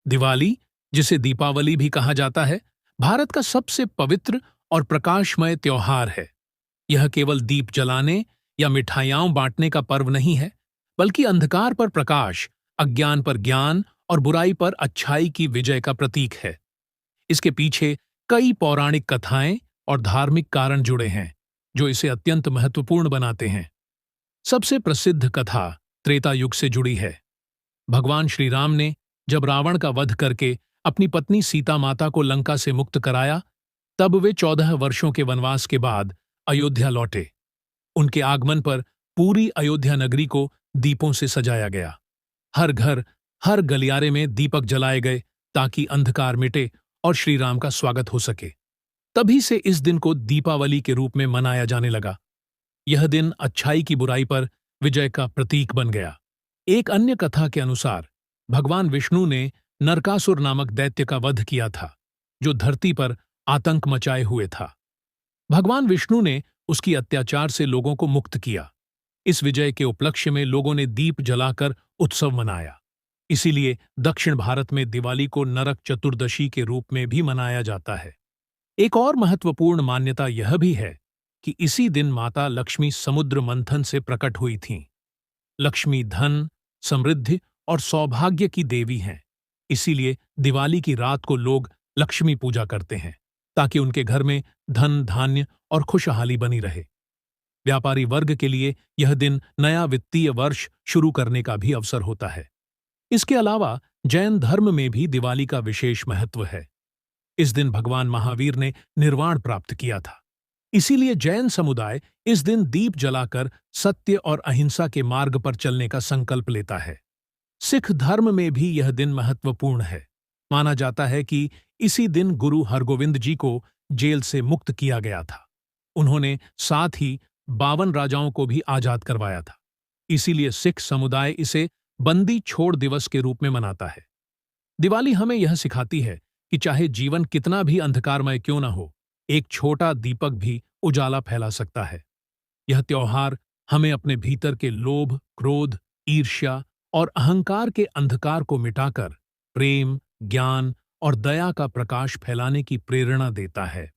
दिवाली, जिसे दीपावली भी कहा जाता है, भारत का सबसे पवित्र और प्रकाशमय त्योहार है। यह केवल दीप जलाने या मिठाइयां बांटने का पर्व नहीं है, बल्कि अंधकार पर प्रकाश, अज्ञान पर ज्ञान और बुराई पर अच्छाई की विजय का प्रतीक है। इसके पीछे कई पौराणिक कथाएं और धार्मिक कारण जुड़े हैं, जो इसे अत्यंत महत्वपूर्ण बनाते हैं। सबसे प्रसिद्ध कथा त्रेता युग से जुड़ी है। भगवान श्री राम ने जब रावण का वध करके अपनी पत्नी सीता माता को लंका से मुक्त कराया, तब वे 14 वर्षों के वनवास के बाद अयोध्या लौटे। उनके आगमन पर पूरी अयोध्या नगरी को दीपों से सजाया गया। हर घर, हर गलियारे में दीपक जलाए गए ताकि अंधकार मिटे और श्री राम का स्वागत हो सके। तभी से इस दिन को दीपावली के रूप में मनाया जाने लगा। यह दिन अच्छाई की बुराई पर विजय का प्रतीक बन गया। एक अन्य कथा के अनुसार भगवान विष्णु ने नरकासुर नामक दैत्य का वध किया था, जो धरती पर आतंक मचाए हुए था। भगवान विष्णु ने उसकी अत्याचार से लोगों को मुक्त किया। इस विजय के उपलक्ष्य में लोगों ने दीप जलाकर उत्सव मनाया। इसीलिए दक्षिण भारत में दिवाली को नरक चतुर्दशी के रूप में भी मनाया जाता है। एक और महत्वपूर्ण मान्यता यह भी है कि इसी दिन माता लक्ष्मी समुद्र मंथन से प्रकट हुई थीं। लक्ष्मी धन, समृद्धि और सौभाग्य की देवी हैं। इसीलिए दिवाली की रात को लोग लक्ष्मी पूजा करते हैं, ताकि उनके घर में धन, धान्य और खुशहाली बनी रहे। व्यापारी वर्ग के लिए यह दिन नया वित्तीय वर्ष शुरू करने का भी अवसर होता है। इसके अलावा जैन धर्म में भी दिवाली का विशेष महत्व है। इस दिन भगवान महावीर ने निर्वाण प्राप्त किया था। इसीलिए जैन समुदाय इस दिन दीप जलाकर सत्य और अहिंसा के मार्ग पर चलने का संकल्प लेता है। सिख धर्म में भी यह दिन महत्वपूर्ण है। माना जाता है कि इसी दिन गुरु हरगोविंद जी को जेल से मुक्त किया गया था। उन्होंने साथ ही 52 राजाओं को भी आजाद करवाया था। इसीलिए सिख समुदाय इसे बंदी छोड़ दिवस के रूप में मनाता है। दिवाली हमें यह सिखाती है कि चाहे जीवन कितना भी अंधकारमय क्यों न हो, एक छोटा दीपक भी उजाला फैला सकता है। यह त्योहार हमें अपने भीतर के लोभ, क्रोध, ईर्ष्या और अहंकार के अंधकार को मिटाकर प्रेम, ज्ञान और दया का प्रकाश फैलाने की प्रेरणा देता है।